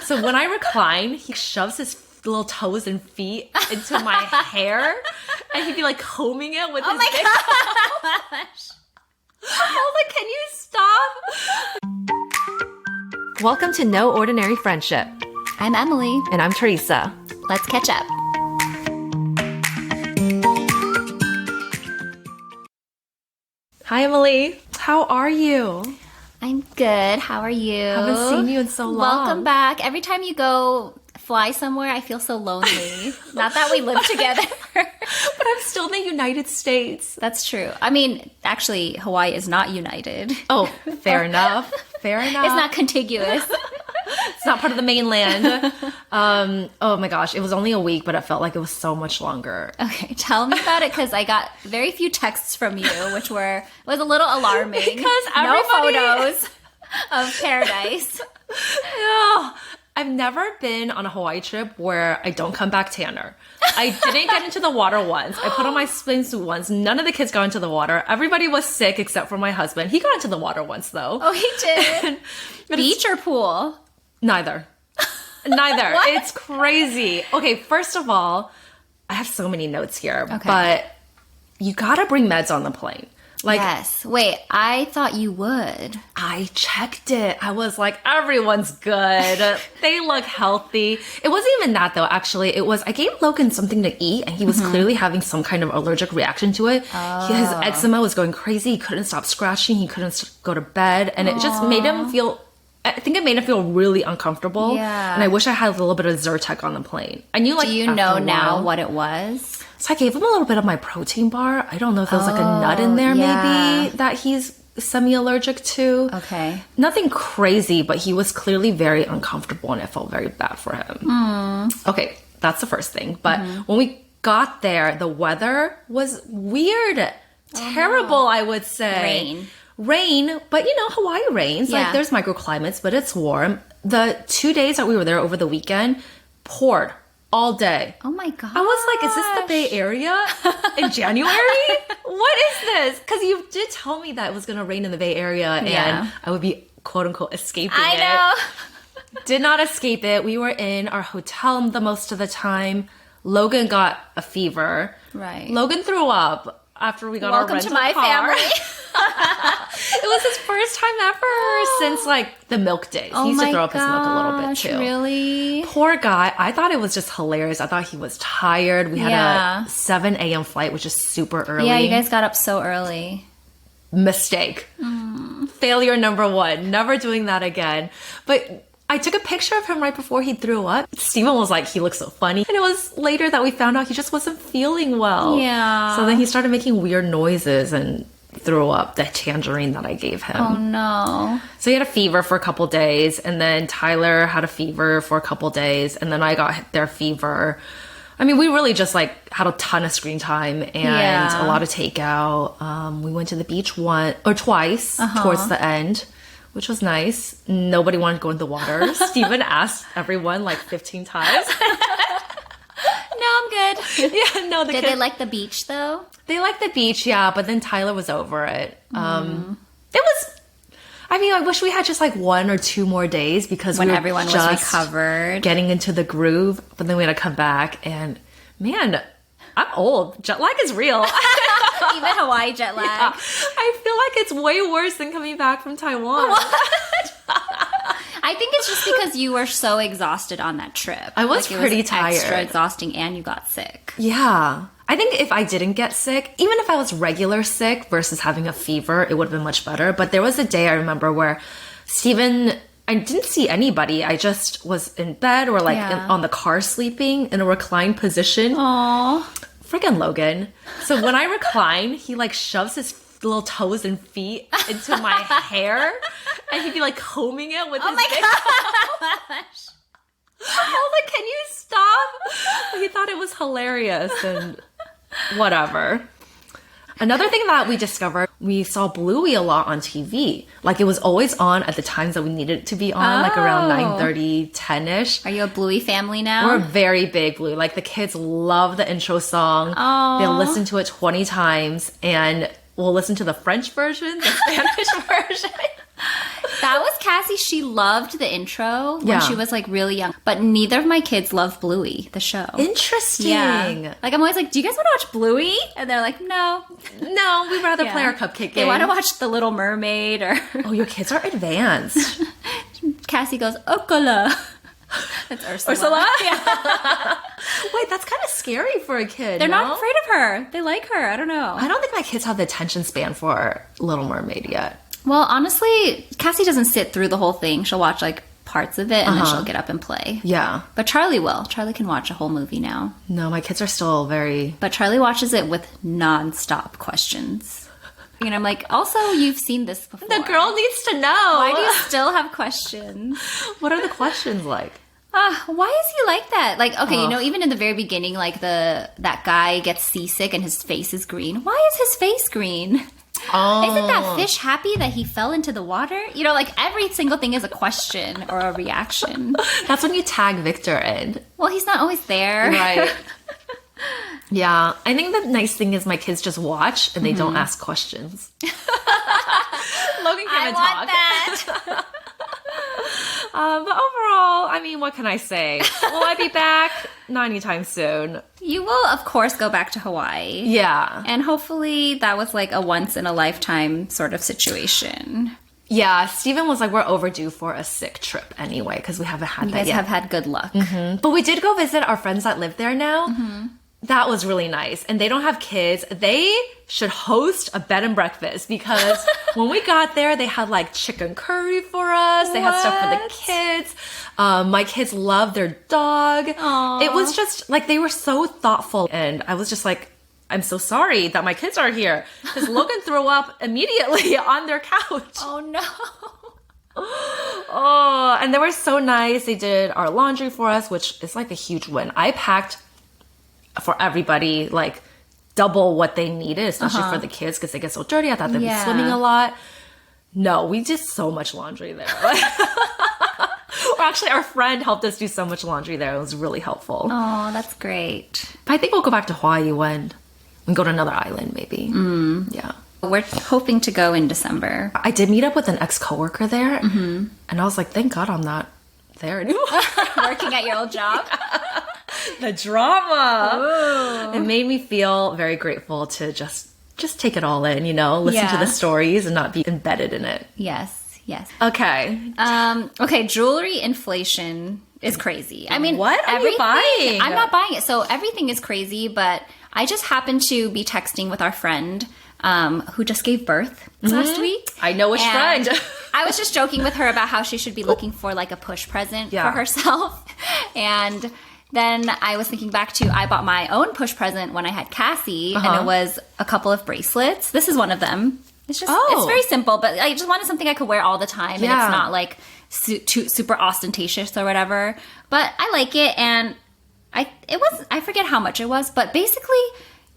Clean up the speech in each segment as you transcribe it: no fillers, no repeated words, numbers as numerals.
So when I recline, he shoves his little toes and feet into my hair, and he'd be like combing it with his big gosh. I was like, can you stop? Welcome to No Ordinary Friendship. I'm Emily. And I'm Teresa. Let's catch up. Hi, Emily. How are you? I'm good. How are you? Haven't seen you in so long. Welcome back. Every time you go fly somewhere, I feel so lonely. Not that we live together. But I'm still in the United States. That's true. I mean, actually, Hawaii is not united. Oh, fair enough. Fair enough. It's not contiguous. It's not part of the mainland. Oh my gosh. It was only a week, but it felt like it was so much longer. Okay, tell me about it, because I got very few texts from you, which was a little alarming. Because no photos of paradise. No. I've never been on a Hawaii trip where I don't come back tanner. I didn't get into the water once. I put on my swimsuit once. None of the kids got into the water. Everybody was sick except for my husband. He got into the water once, though. Oh, he did? Beach or pool? Neither. It's crazy. Okay, first of all, I have so many notes here, but you gotta bring meds on the plane. Yes. Wait, I thought you would. I checked it. I was like, everyone's good. They look healthy. It wasn't even that, though, actually. I gave Logan something to eat, and he was clearly having some kind of allergic reaction to it. Oh. His eczema was going crazy. He couldn't stop scratching. He couldn't go to bed. And it just made him feel... I think it made him feel really uncomfortable. Yeah. And I wish I had a little bit of Zyrtec on the plane. I knew, Do you know now what it was? So I gave him a little bit of my protein bar. I don't know if there was like a nut in there maybe that he's semi-allergic to. Okay. Nothing crazy, but he was clearly very uncomfortable and it felt very bad for him. Okay, that's the first thing. But when we got there, the weather was weird. Terrible, I would say. Rain, but you know, Hawaii rains. Yeah. Like there's microclimates, but it's warm. The 2 days that we were there over the weekend poured all day. Oh my god! I was like, is this the Bay Area in January? What is this? Because you did tell me that it was going to rain in the Bay Area and I would be quote unquote escaping it. I know. Did not escape it. We were in our hotel the most of the time. Logan got a fever. Right. Logan threw up after we got Welcome our rental to my car. family. It was his first time ever since like the milk days. He used to throw up his milk a little bit too. Really? Poor guy. I thought it was just hilarious. I thought he was tired. We had a 7 a.m. flight, which is super early. Yeah, you guys got up so early. Mistake. Failure number 1. Never doing that again. But I took a picture of him right before he threw up. Steven was like, he looks so funny. And it was later that we found out he just wasn't feeling well. Yeah. So then he started making weird noises and threw up the tangerine that I gave him. Oh no. So he had a fever for a couple days, and then Tyler had a fever for a couple days, and then I got their fever. I mean, we really just like had a ton of screen time and a lot of takeout. We went to the beach twice towards the end, which was nice. Nobody wanted to go in the water. Steven asked everyone like 15 times. No, I'm good. Yeah, no. Did they like the beach though? They liked the beach, yeah, but then Tyler was over it. It was, I mean, I wish we had just like 1 or 2 more days because when we were everyone was just recovered, getting into the groove, but then we had to come back and man, I'm old. Jet lag is real. Even Hawaii jet lag. Yeah. I feel like it's way worse than coming back from Taiwan. What? I think it's just because you were so exhausted on that trip. I was pretty tired. Extra exhausting, and you got sick. Yeah. I think if I didn't get sick, even if I was regular sick versus having a fever, it would have been much better. But there was a day I remember where Steven, I didn't see anybody. I just was in bed or like on the car sleeping in a reclined position. Aww. Friggin' Logan. So when I recline, he like shoves his little toes and feet into my hair and he'd be like combing it with his big gosh. I was like, can you stop? He thought it was hilarious and whatever. Another thing that we discovered, we saw Bluey a lot on TV. Like it was always on at the times that we needed it to be on, like around 9:30, 10-ish. Are you a Bluey family now? We're very big Bluey. Like the kids love the intro song. Oh. They'll listen to it 20 times and we'll listen to the French version, the Spanish version. That was Cassie. She loved the intro when Yeah. she was like really young. But neither of my kids love Bluey, the show. Interesting. Yeah. Like I'm always like, do you guys want to watch Bluey? And they're like, no. No, we'd rather play our cupcake game. They want to watch The Little Mermaid or Oh, your kids are advanced. Cassie goes, Okola. That's Ursula. Ursula? Yeah. Wait, that's kind of scary for a kid. They're no? not afraid of her. They like her. I don't know. I don't think my kids have the attention span for Little Mermaid yet. Well, honestly, Cassie doesn't sit through the whole thing. She'll watch like parts of it and then she'll get up and play. Yeah. But Charlie will. Charlie can watch a whole movie now. No, my kids are still very... But Charlie watches it with non-stop questions. And I'm like, also, you've seen this before. The girl needs to know. Why do you still have questions? What are the questions like? Why is he like that? Like, okay, you know, even in the very beginning, like that guy gets seasick and his face is green. Why is his face green? Oh. Isn't that fish happy that he fell into the water? You know, like every single thing is a question or a reaction. That's when you tag Victor in. Well, he's not always there. Right. Yeah. I think the nice thing is my kids just watch and they don't ask questions. Logan can talk. That. But overall, I mean, what can I say? Will I be back? Not anytime soon. You will, of course, go back to Hawaii. Yeah. And hopefully that was like a once-in-a-lifetime sort of situation. Yeah, Steven was like, we're overdue for a sick trip anyway, because we haven't had You that guys yet. have had good luck. But we did go visit our friends that live there now. That was really nice. And they don't have kids. They should host a bed and breakfast because when we got there, they had like chicken curry for us. They had stuff for the kids. My kids love their dog. Aww. It was just like, they were so thoughtful. And I was just like, I'm so sorry that my kids are here. Because Logan threw up immediately on their couch. Oh, no. Oh, and they were so nice. They did our laundry for us, which is like a huge win. I packed for everybody like double what they needed, especially for the kids because they get so dirty. I thought they'd be swimming a lot. No, we did so much laundry there. Or actually, our friend helped us do so much laundry there. It was really helpful. Oh, that's great. But I think we'll go back to Hawaii when we go to another island, maybe. Yeah. We're hoping to go in December. I did meet up with an ex-coworker there, and I was like, thank God I'm not there anymore. Working at your old job? The drama. Ooh. It made me feel very grateful to just take it all in, you know, listen to the stories and not be embedded in it. Yes, yes. Okay. Okay, jewelry inflation is crazy. I mean, what are you buying? I'm not buying it. So everything is crazy, but I just happened to be texting with our friend who just gave birth last week. I know which friend. I was just joking with her about how she should be looking for like a push present for herself. And then I was thinking back to I bought my own push present when I had Cassie, and it was a couple of bracelets. This is one of them. It's just it's very simple, but I just wanted something I could wear all the time, and it's not like super ostentatious or whatever. But I like it, and I forget how much it was, but basically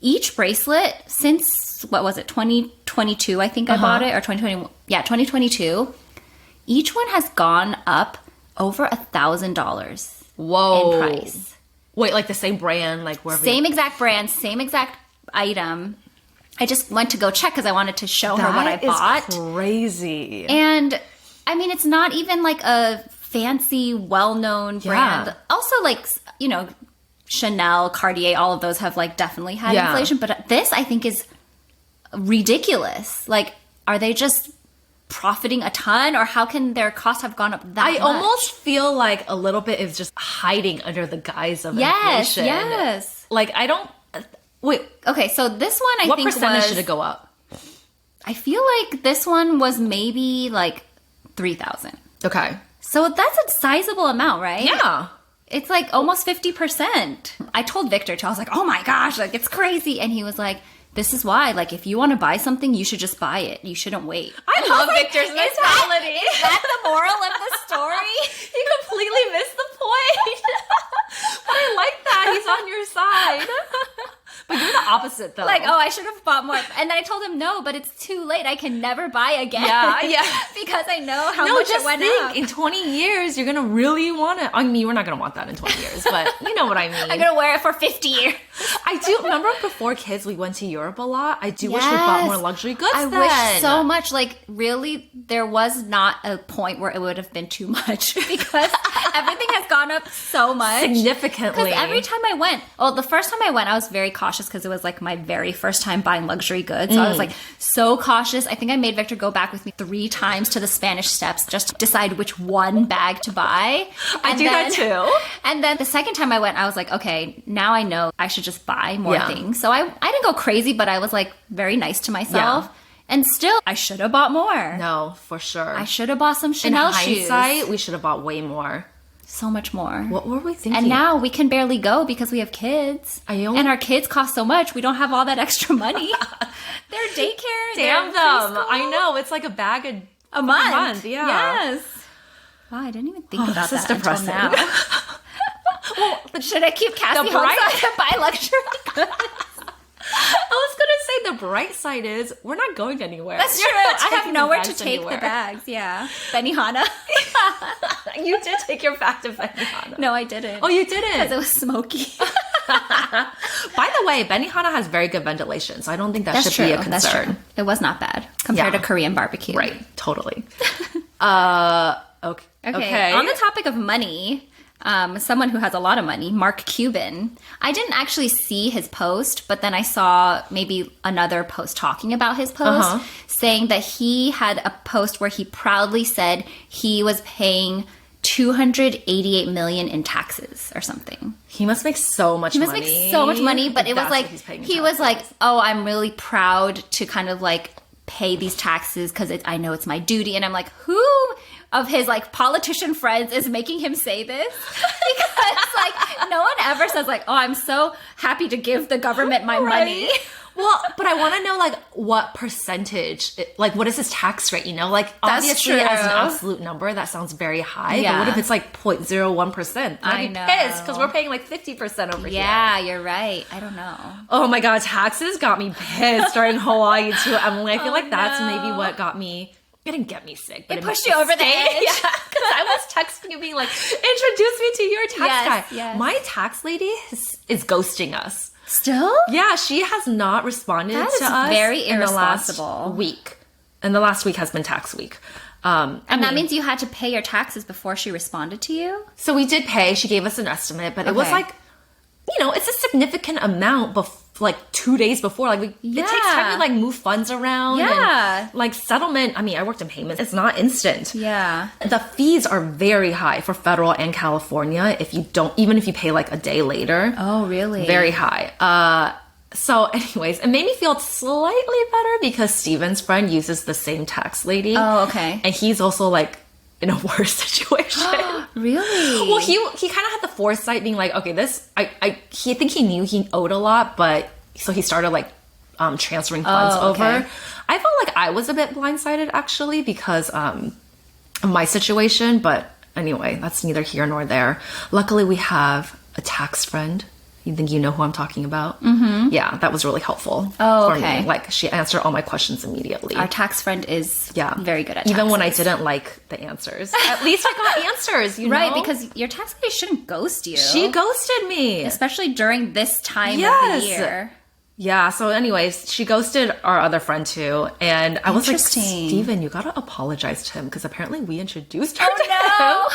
each bracelet since what was it 2022 I think I bought it, or 2020 2022. Each one has gone up over $1,000. Whoa. In price. Wait, like the same brand, like wherever. Same exact brand, same exact item. I just went to go check because I wanted to show her what I bought. That is crazy. And I mean, it's not even like a fancy, well-known brand. Also, like, you know, Chanel, Cartier, all of those have like definitely had inflation. But this, I think, is ridiculous. Like, are they just profiting a ton, or how can their costs have gone up that much? I almost feel like a little bit is just hiding under the guise of inflation. Yes. Like, I don't... Wait. Okay, so this one I think what percentage should it go up? I feel like this one was maybe like 3,000. Okay. So that's a sizable amount, right? Yeah. It's like almost 50%. I told Victor too. I was like, oh my gosh, like it's crazy. And he was like, this is why, like, if you want to buy something, you should just buy it. You shouldn't wait. I love Victor's mentality. Is that the moral of the story? You completely missed the point. But I like that. He's on your side. But you're the opposite though. Like, oh, I should have bought more. And then I told him, no, but it's too late. I can never buy again. Yeah. Because I know how much it went up. In 20 years, you're going to really want it. I mean, we're not going to want that in 20 years, but you know what I mean. I'm going to wear it for 50 years. I do remember before kids, we went to Europe a lot. I do wish we bought more luxury goods I then. wish so much. Like, really, there was not a point where it would have been too much because everything has gone up so much. Significantly. Because every time I went, the first time I went, I was very cautious because it was like my very first time buying luxury goods. So I was like so cautious. I think I made Victor go back with me 3 times to the Spanish Steps just to decide which one bag to buy. I do that too. And then the second time I went, I was like, okay, now I know I should just buy more things. So I didn't go crazy, but I was like very nice to myself. Yeah. And still, I should have bought more. No, for sure. I should have bought some Chanel shoes. In hindsight, we should have bought way more. So much more. What were we thinking? And now we can barely go because we have kids. And our kids cost so much. We don't have all that extra money. Their daycare. Damn them. I know. It's like a bag a month. Yeah. Yes. Wow, I didn't even think about that depressing. until now. Well, should I keep Cassie home so I can buy luxury goods? I was going to say the bright side is we're not going anywhere. That's true. I have nowhere to take the bags. Yeah. Benihana. You did take your bag to Benihana. No, I didn't. Oh, you didn't? Because it was smoky. By the way, Benihana has very good ventilation, so I don't think that should be a concern. That's true. It was not bad compared to Korean barbecue. Right. Totally. Okay. On the topic of money... someone who has a lot of money, Mark Cuban. I didn't actually see his post, but then I saw maybe another post talking about his post, saying that he had a post where he proudly said he was paying $288 million in taxes or something. He must make so much money. He must make so much money, but it was like, he was like, oh, I'm really proud to kind of like pay these taxes because I know it's my duty. And I'm like, who of his like politician friends is making him say this? Because like no one ever says like, oh, I'm so happy to give the government my money. Well, but I want to know like what percentage, like what is his tax rate, you know? Like obviously as an absolute number, that sounds very high. Yeah. But what if it's like 0.01%? I'd be pissed because we're paying like 50% over here. Yeah, you're right. I don't know. Oh my God, taxes got me pissed during Hawaii too, Emily. I feel like that's maybe what got me. It didn't get me sick, but it pushed you over the edge. Yeah, because I was texting you being like, introduce me to your tax guy. Yes. My tax lady is ghosting us. Still? Yeah, she has not responded to us very irresponsible. In the last week. And the last week has been tax week. And that means you had to pay your taxes before she responded to you? So we did pay. She gave us an estimate, but it was like, you know, it's a significant amount like 2 days before. Like it takes time to like move funds around. Yeah. And, like settlement. I mean, I worked in payments. It's not instant. Yeah. The fees are very high for federal and California even if you pay like a day later. Oh, really? Very high. So anyways, it made me feel slightly better because Steven's friend uses the same tax lady. Oh, okay. And he's also like in a worse situation. Really? Well, he kind of had the foresight being like, okay, I think he knew he owed a lot, but so he started like transferring funds over. I felt like I was a bit blindsided actually because of my situation, but anyway, that's neither here nor there. Luckily, we have a tax friend. You think you know who I'm talking about? Mm-hmm. Yeah, that was really helpful. Oh, okay. Me. Like, she answered all my questions immediately. Our tax friend is very good at taxes. Even when I didn't like the answers. At least I got answers, you know? Right, because your tax lady shouldn't ghost you. She ghosted me. Especially during this time of the year. Yeah, so anyways, she ghosted our other friend too. And I was like, Steven, you gotta apologize to him because apparently we introduced her to him.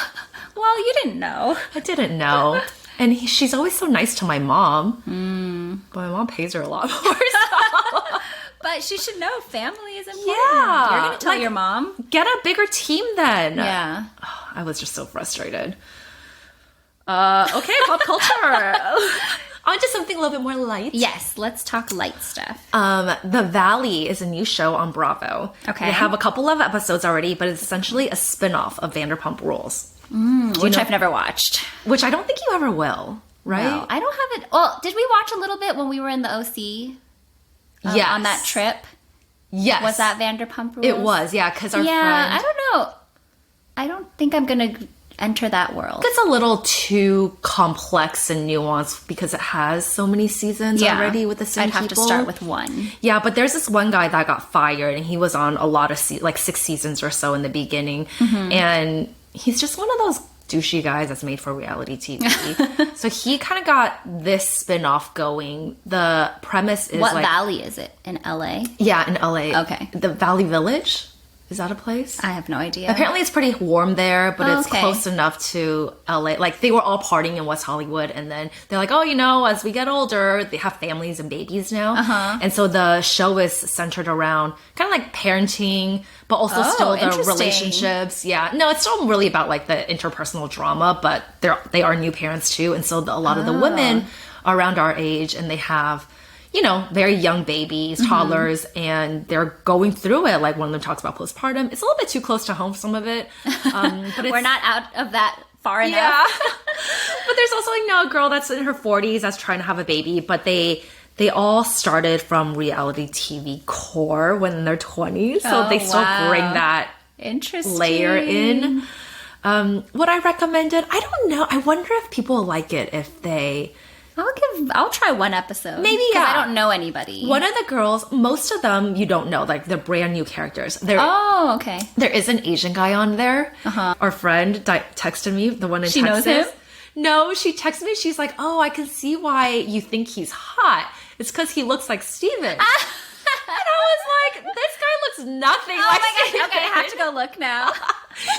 Well, you didn't know. I didn't know. And she's always so nice to my mom. But my mom pays her a lot more. So. But she should know family is important. Yeah. You're going to tell your mom. Get a bigger team then. Yeah. Oh, I was just so frustrated. Okay, pop culture. On to something a little bit more light. Yes, let's talk light stuff. The Valley is a new show on Bravo. Okay. They have a couple of episodes already, but it's essentially a spin-off of Vanderpump Rules. Which I've never watched. Which I don't think you ever will, right? No, I don't have it. Well, did we watch a little bit when we were in the OC? Yes. On that trip? Yes. Was that Vanderpump Rules? It was, yeah, because our friend... I don't know. I don't think I'm going to... enter that world. It's a little too complex and nuanced because it has so many seasons already with the same people. I'd have to start with one. Yeah, but there's this one guy that got fired, and he was on a lot of like 6 seasons or so in the beginning, and he's just one of those douchey guys that's made for reality TV. So he kind of got this spin-off going. The premise is what valley is it? In LA? Yeah, in LA. Okay. The Valley Village. Is that a place? I have no idea. Apparently it's pretty warm there, but it's close enough to LA. Like, they were all partying in West Hollywood, and then they're like, oh, you know, as we get older, they have families and babies now. And so the show is centered around kind of like parenting, but also still the relationships. Yeah. No, it's still really about like the interpersonal drama, but they are new parents too. And so a lot of the women are around our age, and they have, you know, very young babies, toddlers, and they're going through it. Like, one of them talks about postpartum. It's a little bit too close to home, some of it. But we're not out of that far enough. Yeah. But there's also, you know, a girl that's in her 40s that's trying to have a baby, but they all started from reality TV core when in their 20s. So they still bring that layer in. What I recommended, I don't know. I wonder if people like it if they... I'll try one episode. Maybe, because I don't know anybody. One of the girls, most of them you don't know. Like, they're brand new characters. Okay. There is an Asian guy on there. Our friend texted me, the one in Texas. She knows him? No, she texted me. She's like, oh, I can see why you think he's hot. It's because he looks like Steven. And I was like, this guy looks nothing like Steven. Okay, I have to go look now.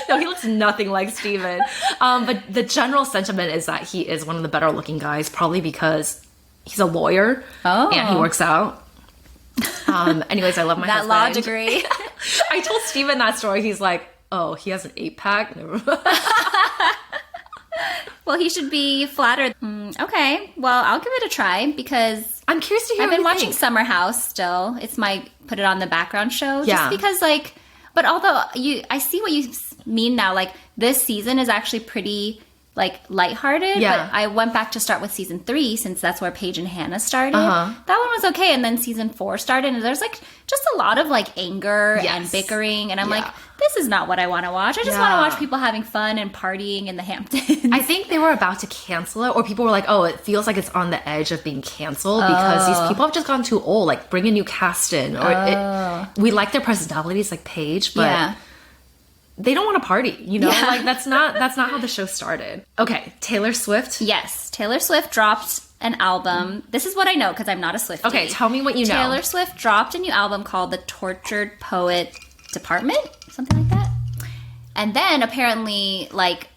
No, he looks nothing like Steven. But the general sentiment is that he is one of the better looking guys, probably because he's a lawyer and he works out. Anyways, I love my husband. That law degree. I told Steven that story. He's like, oh, he has an 8-pack? Well, he should be flattered. Okay, well, I'll give it a try because I'm curious to hear I've been watching Summer House still. It's my put it on the background show. Just because, like, but although I see what you mean now, like, this season is actually pretty, like, lighthearted. Yeah. But I went back to start with season 3 since that's where Paige and Hannah started. That one was okay. And then season 4 started, and there's, like, just a lot of, like, anger and bickering. And I'm like, this is not what I want to watch. I just want to watch people having fun and partying in the Hamptons. I think they were about to cancel it, or people were like, oh, it feels like it's on the edge of being canceled because these people have just gotten too old. Like, bring a new cast in. Or we like their personalities, like Paige, but they don't want to party, you know? Like, that's not how the show started. Okay, Taylor Swift. Yes, Taylor Swift dropped an album. This is what I know because I'm not a Swiftie. Okay, tell me what you know. Taylor Swift dropped a new album called The Tortured Poet Department, something like that. And then apparently, like,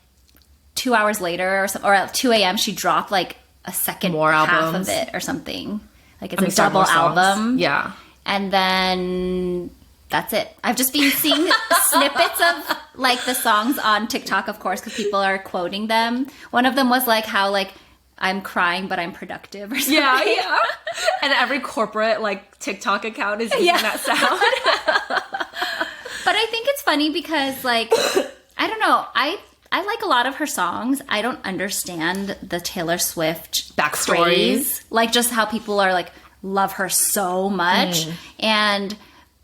2 hours later or at 2 a.m., she dropped, like, a second half of it or something. Like, it's a double album. Yeah. And then that's it. I've just been seeing snippets of, like, the songs on TikTok, of course, because people are quoting them. One of them was, like, how, like, I'm crying, but I'm productive or something. Yeah. And every corporate, like, TikTok account is using that sound. But I think it's funny because, like, I don't know. I like a lot of her songs. I don't understand the Taylor Swift backstory. Craze. Like, just how people are, like, love her so much.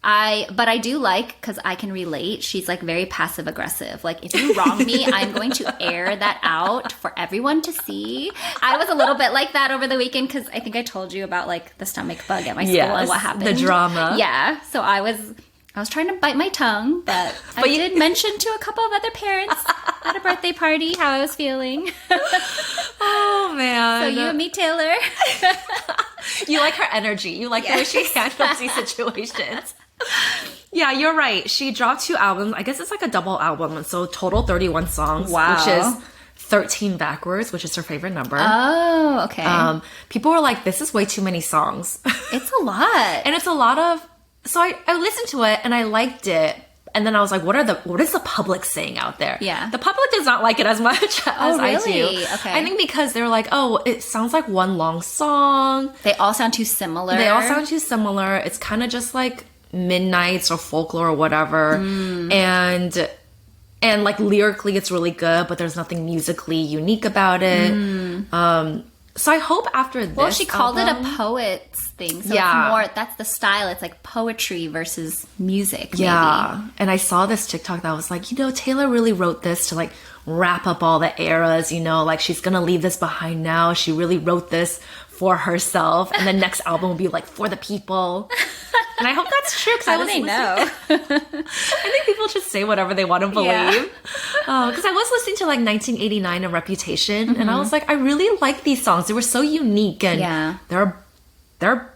But I do like, because I can relate, she's, like, very passive aggressive. Like, if you wrong me, I'm going to air that out for everyone to see. I was a little bit like that over the weekend because I think I told you about, like, the stomach bug at my school and what happened. The drama. Yeah. So I was trying to bite my tongue, but I did mention to a couple of other parents at a birthday party how I was feeling. Oh, man. So you and me, Taylor. You like her energy. You like the way she handles these situations. Yeah, you're right. She dropped 2 albums. I guess it's like a double album. So total 31 songs. Wow. Which is 13 backwards, which is her favorite number. Oh, okay. People were like, this is way too many songs. It's a lot. And it's a lot of... So I listened to it and I liked it. And then I was like, what is the public saying out there? Yeah. The public does not like it as much as I do. Okay. I think because they're like, oh, it sounds like one long song. They all sound too similar. It's kind of just like Midnights or Folklore or whatever. And like lyrically it's really good, but there's nothing musically unique about it. So I hope after this Well, she called album, it a poet's thing. So Yeah. it's more, that's the style. It's like poetry versus music, maybe. Yeah. And I saw this TikTok that was like, Taylor really wrote this to like wrap up all the eras, like she's gonna leave this behind now. She really wrote this for herself. And the next album will be like for the people. And I hope that's true because I How do they know? I think people just say whatever they want to believe. Yeah. Because I was listening to like 1989 and Reputation, and I was like, I really like these songs. They were so unique, and they're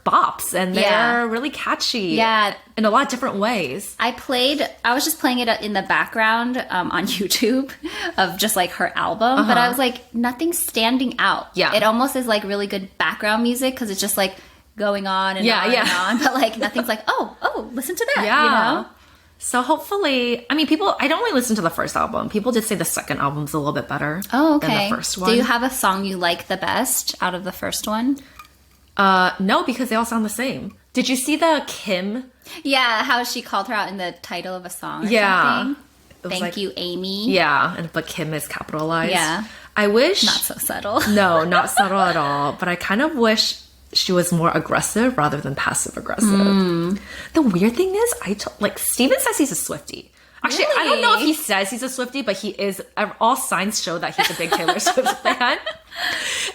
bops, and they're really catchy. Yeah. In a lot of different ways. I was just playing it in the background on YouTube of just like her album, but I was like, nothing's standing out. Yeah. It almost is like really good background music because it's just like going on and on and on, but like nothing's like, oh, listen to that, Yeah. So hopefully, I don't really listen to the first album. People did say the second album's a little bit better Oh, okay. than the first one. Do you have a song you like the best out of the first one? No, because they all sound the same. Did you see the Kim? Yeah, how she called her out in the title of a song or It something. was Thank like, you, Amy. Yeah, but Kim is capitalized. Yeah. I wish... Not so subtle. No, not subtle at all. But I kind of wish she was more aggressive rather than passive aggressive. The weird thing is, Steven says he's a Swiftie. Actually, I don't know if he says he's a Swiftie, but he is. All signs show that he's a big Taylor Swift fan.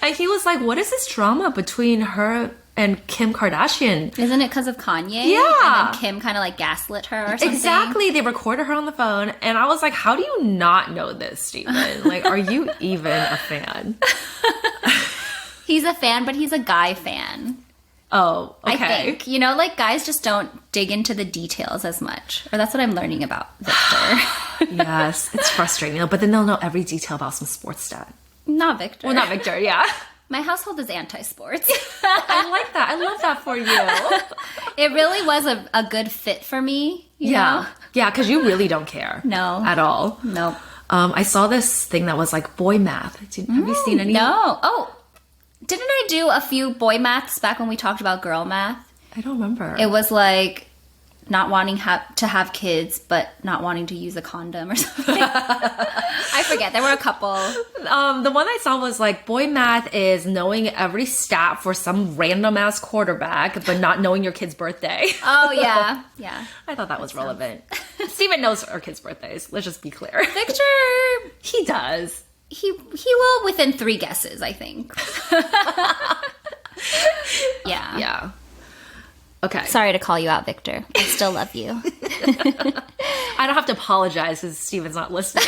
And he was like, what is this drama between her and Kim Kardashian? Isn't it because of Kanye? Yeah. And then Kim kind of like gaslit her or something? Exactly. They recorded her on the phone. And I was like, how do you not know this, Steven? Like, are you even a fan? He's a fan, but he's a guy fan. Oh, okay. I think. Like guys just don't dig into the details as much. Or that's what I'm learning about Victor. Yes, it's frustrating. But then they'll know every detail about some sports stat. Not Victor. Well, not Victor, yeah. My household is anti-sports. I like that. I love that for you. It really was a good fit for me. You Yeah. know? Yeah, because you really don't care. No. At all. Nope. I saw this thing that was like boy math. Have you seen any? No. Oh, didn't I do a few boy maths back when we talked about girl math? I don't remember. It was like not wanting to have kids, but not wanting to use a condom or something. I forget. There were a couple. The one I saw was like boy math is knowing every stat for some random ass quarterback, but not knowing your kid's birthday. Oh, yeah. Yeah. I thought that was relevant. Steven knows our kids' birthdays. Let's just be clear. Victor, He does. he will within 3 guesses, I think. Yeah. Yeah. Okay. Sorry to call you out, Victor. I still love you. I don't have to apologize because Steven's not listening.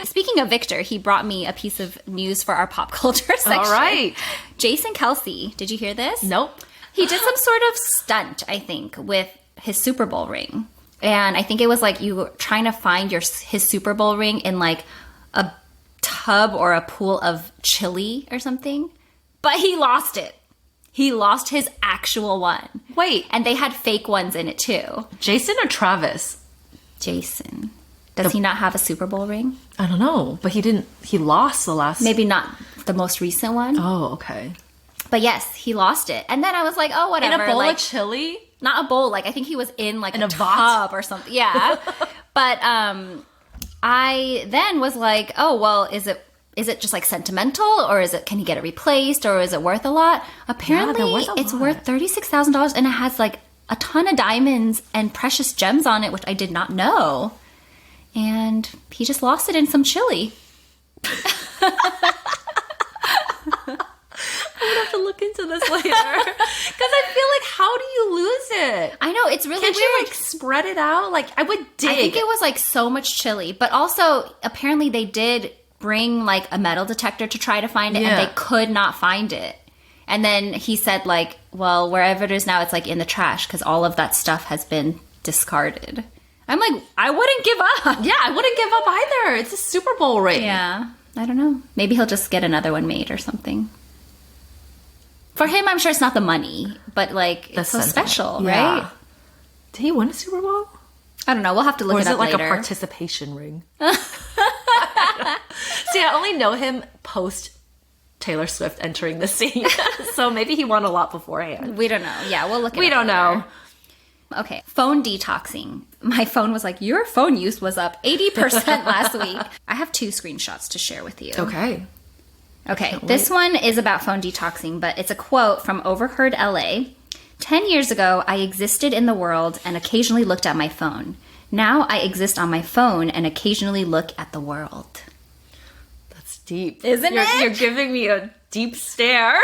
Speaking of Victor, he brought me a piece of news for our pop culture section. All right. Jason Kelce, did you hear this? Nope. He did some sort of stunt, I think, with his Super Bowl ring. And I think it was like you were trying to find his Super Bowl ring in like a tub or a pool of chili or something. But he lost it. He lost his actual one. Wait. And they had fake ones in it too. Jason or Travis? Jason. Does he not have a Super Bowl ring? I don't know, but he lost the last. Maybe not the most recent one. Oh, okay. But yes, he lost it. And then I was like, oh, whatever. In a bowl like, of chili? Not a bowl. Like, I think he was in like in a vat tub or something. Yeah. But I then was like, oh, well, is it just like sentimental, or can he get it replaced, or is it worth a lot? Apparently, it's worth $36,000, and it has like a ton of diamonds and precious gems on it, which I did not know. And he just lost it in some chili. I would have to look into this later. Because I feel like, how do you lose it? I know, it's really Can't weird. you like spread it out? Like, I would dig. I think it was like so much chili. But also, apparently they did bring like a metal detector to try to find it, and they could not find it. And then he said like, well, wherever it is now, it's like in the trash because all of that stuff has been discarded. I'm like, I wouldn't give up. Yeah, I wouldn't give up either. It's a Super Bowl ring. Yeah, I don't know. Maybe he'll just get another one made or something. For him, I'm sure it's not the money, but like it's so special, right? Did he win a Super Bowl? I don't know. We'll have to look it up later. Or is it like a participation ring? See, I only know him post Taylor Swift entering the scene. So maybe he won a lot beforehand. We don't know. Yeah, we'll look it up. We don't know. Okay, phone detoxing. My phone was like, your phone use was up 80% last week. I have 2 screenshots to share with you. Okay. Okay, this one is about phone detoxing, but it's a quote from Overheard LA. 10 years ago, I existed in the world and occasionally looked at my phone. Now I exist on my phone and occasionally look at the world. That's deep. Isn't it? You're giving me a deep stare.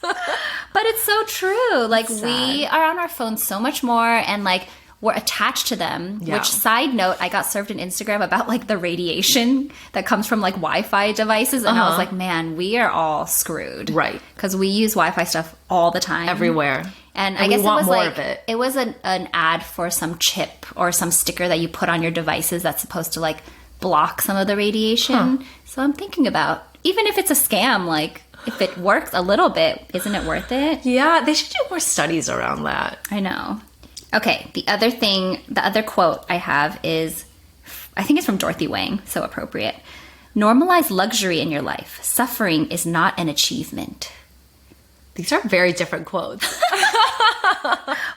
But it's so true. Like, we are on our phones so much more, and like, we're attached to them. Yeah. Which, side note, I got served an Instagram about like the radiation that comes from like Wi-Fi devices, and I was like, man, we are all screwed, right? Because we use Wi-Fi stuff all the time, everywhere, and I guess we want it was more like of it. It was an ad for some chip or some sticker that you put on your devices that's supposed to like block some of the radiation. So I'm thinking about, even if it's a scam, like, if it works a little bit, isn't it worth it? Yeah, they should do more studies around that. I know. Okay, the other quote I have is, I think it's from Dorothy Wang, so appropriate. Normalize luxury in your life. Suffering is not an achievement. These are very different quotes.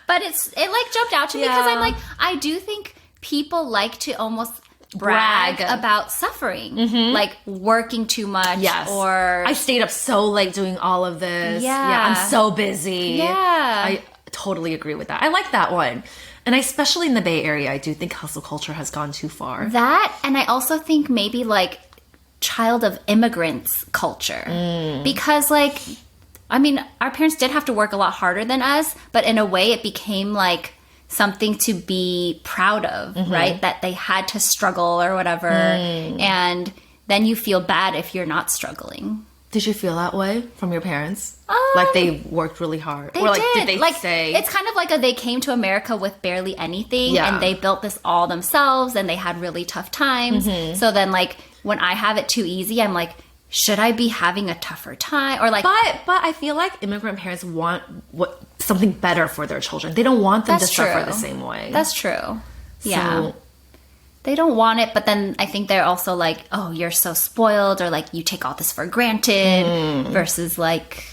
But it like jumped out to me because I'm like, I do think people like to almost brag about suffering, like working too much. Yes. Or I stayed up so late doing all of this. Yeah. I'm so busy. Yeah. I totally agree with that. I like that one. And especially in the Bay Area, I do think hustle culture has gone too far. That, and I also think maybe like child of immigrants culture. Because like, I mean, our parents did have to work a lot harder than us, but in a way it became like something to be proud of, right? That they had to struggle or whatever. And then you feel bad if you're not struggling. Did you feel that way from your parents? Like they worked really hard? They or like did they like, say? It's kind of like they came to America with barely anything and they built this all themselves and they had really tough times. So then like when I have it too easy, I'm like, should I be having a tougher time? Or like, but I feel like immigrant parents want something better for their children. They don't want them to suffer the same way. That's true. Yeah. They don't want it, but then I think they're also like, oh, you're so spoiled, or like you take all this for granted, versus like,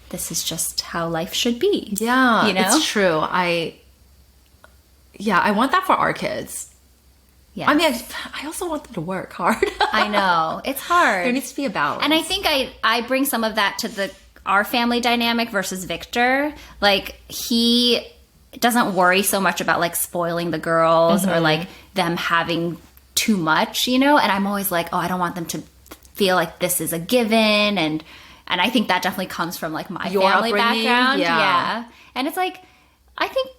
this is just how life should be. Yeah, you know? It's true. I want that for our kids. Yeah. I mean, I also want them to work hard. I know. It's hard. There needs to be a balance. And I think I bring some of that to our family dynamic versus Victor. Like, he doesn't worry so much about like spoiling the girls or like them having too much, you know? And I'm always like, oh, I don't want them to feel like this is a given. And I think that definitely comes from like my family background. Yeah. And it's like, I think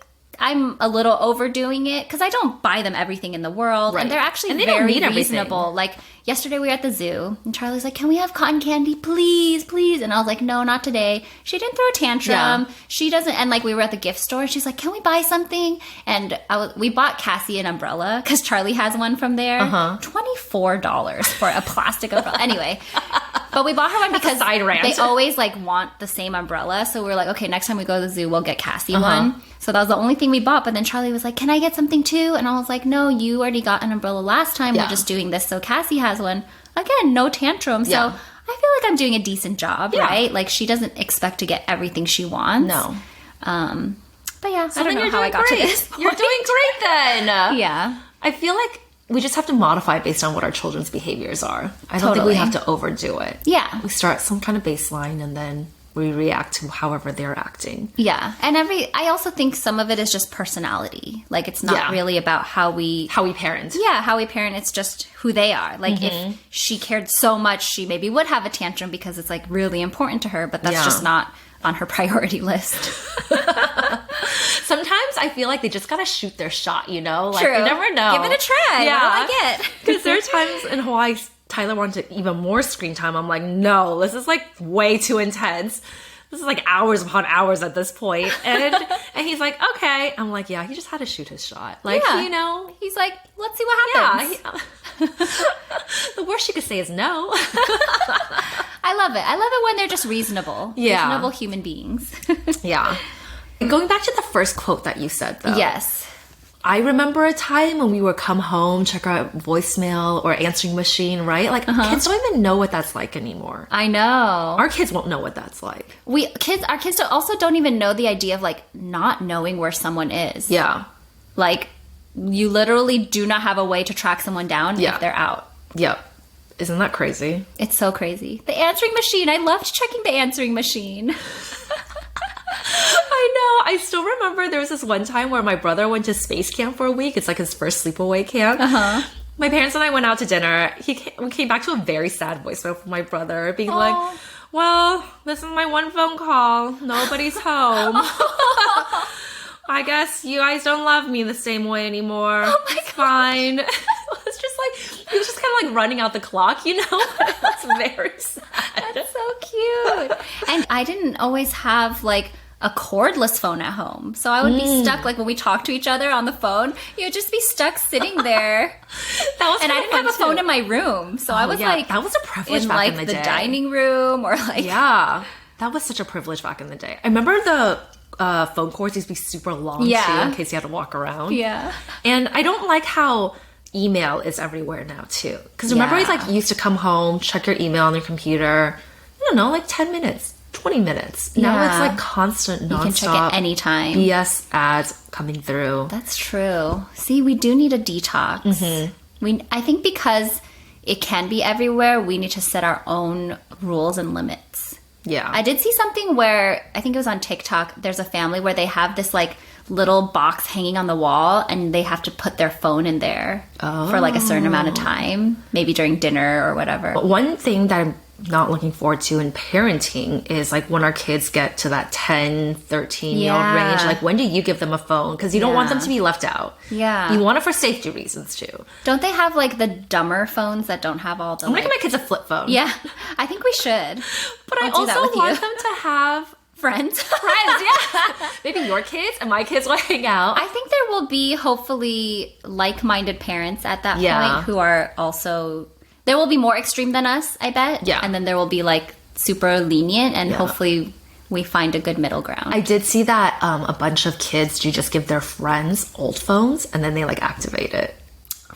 I'm a little overdoing it because I don't buy them everything in the world. Right. And they're actually very reasonable. Everything. Like yesterday we were at the zoo and Charlie's like, can we have cotton candy? Please, please. And I was like, no, not today. She didn't throw a tantrum. Yeah. She doesn't. And like we were at the gift store and she's like, can we buy something? And we bought Cassie an umbrella because Charlie has one from there. $24 for a plastic umbrella. Anyway. But we bought her one because they always like want the same umbrella. So we were like, okay, next time we go to the zoo, we'll get Cassie one. So that was the only thing we bought. But then Charlie was like, can I get something too? And I was like, no, you already got an umbrella last time. We're just doing this. So Cassie has one. Again, no tantrum. So I feel like I'm doing a decent job, right? Like she doesn't expect to get everything she wants. No. But yeah, so I don't know how I got to this point. You're doing great then. Yeah. I feel like we just have to modify based on what our children's behaviors are. I don't think we have to overdo it. Yeah. We start some kind of baseline and then we react to however they're acting. Yeah. And I also think some of it is just personality. Like it's not really about how we parent. Yeah, how we parent. It's just who they are. Like if she cared so much, she maybe would have a tantrum because it's like really important to her, but that's just not on her priority list. Sometimes I feel like they just gotta shoot their shot, you know? Like, True. You never know. Give it a try. Yeah. What do I get? Because there are times in Hawaii, Tyler wanted even more screen time. I'm like, no, this is like way too intense. This is like hours upon hours at this point. And he's like, okay. I'm like, yeah, he just had to shoot his shot. Like, you know. He's like, let's see what happens. Yeah. The worst you could say is no. I love it. I love it when they're just reasonable. Yeah. Reasonable human beings. Yeah. Going back to the first quote that you said, though. Yes. I remember a time when we would come home, check our voicemail or answering machine, right? Like, kids don't even know what that's like anymore. I know. Our kids won't know what that's like. Our kids also don't even know the idea of, like, not knowing where someone is. Yeah. Like, you literally do not have a way to track someone down if they're out. Yep. Isn't that crazy? It's so crazy. The answering machine. I loved checking the answering machine. I know. I still remember there was this one time where my brother went to space camp for a week. It's like his first sleepaway camp. My parents and I went out to dinner. We came back to a very sad voicemail from my brother being like, well, this is my one phone call. Nobody's home. I guess you guys don't love me the same way anymore. It's fine. It's just like, he was just kind of like running out the clock, you know? It's very sad. That's so cute. And I didn't always have like a cordless phone at home. So I would be stuck, like when we talk to each other on the phone, you would just be stuck sitting there. And I didn't have a phone in my room. So I was like, that was a privilege in back like in the day. Dining room or like. Yeah. That was such a privilege back in the day. I remember the phone cords used to be super long too, in case you had to walk around. Yeah. And I don't like how email is everywhere now too. Because remember, I like used to come home, check your email on your computer, I don't know, like 10 minutes, 20 minutes. Now it's like constant, nonstop. You can check it anytime. BS ads coming through. That's true. See, we do need a detox. I think because it can be everywhere, we need to set our own rules and limits. Yeah. I did see something where, I think it was on TikTok, there's a family where they have this like little box hanging on the wall and they have to put their phone in there for like a certain amount of time, maybe during dinner or whatever. But one thing that I'm not looking forward to in parenting is like when our kids get to that 10, 13-year-old range, like when do you give them a phone? Because you don't want them to be left out. Yeah. You want it for safety reasons too. Don't they have like the dumber phones that don't have all the I'm going to give my kids a flip phone. Yeah, I think we should. But I also want them to have friends. Yeah. Maybe your kids and my kids will hang out. I think there will be hopefully like-minded parents at that point who are also... There will be more extreme than us, I bet. Yeah. And then there will be like super lenient and hopefully we find a good middle ground. I did see that a bunch of kids do just give their friends old phones and then they like activate it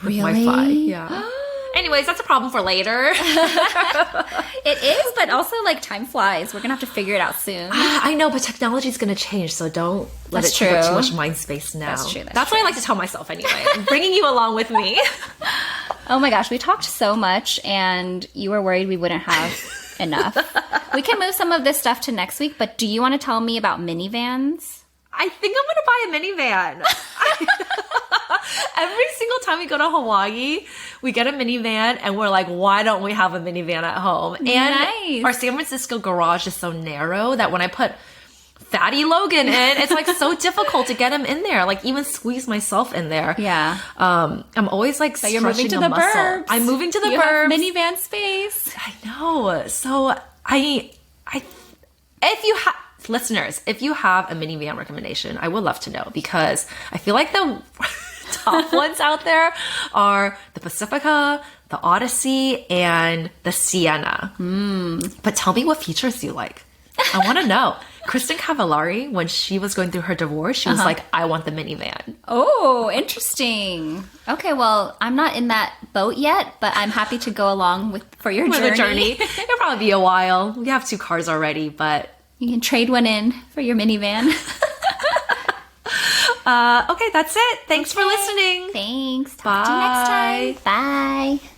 with Wi-Fi. Yeah. Anyways, that's a problem for later. It is, but also like time flies. We're going to have to figure it out soon. I know, but technology is going to change, so don't let it take up too much mind space now. That's true. That's what I like to tell myself anyway. I'm bringing you along with me. Oh my gosh, we talked so much and you were worried we wouldn't have enough. We can move some of this stuff to next week, but do you want to tell me about minivans? I think I'm going to buy a minivan. Every single time we go to Hawaii, we get a minivan and we're like, why don't we have a minivan at home? And our San Francisco garage is so narrow that when I put Fatty Logan in, it's like so difficult to get him in there. Like even squeeze myself in there. Yeah. I'm always like but you're moving to the burbs. I'm moving to the you burbs. Have minivan space. I know. So if you have listeners, if you have a minivan recommendation, I would love to know because I feel like the top ones out there are the Pacifica, the Odyssey, and the Sienna. But tell me what features you like. I want to know. Kristen Cavallari, when she was going through her divorce, she was like, I want the minivan. Oh, interesting. Okay, well, I'm not in that boat yet, but I'm happy to go along for your journey. It'll probably be a while. We have 2 cars already, but... You can trade one in for your minivan. Okay, that's it. Thanks for listening. Thanks. Talk to you next time. Bye.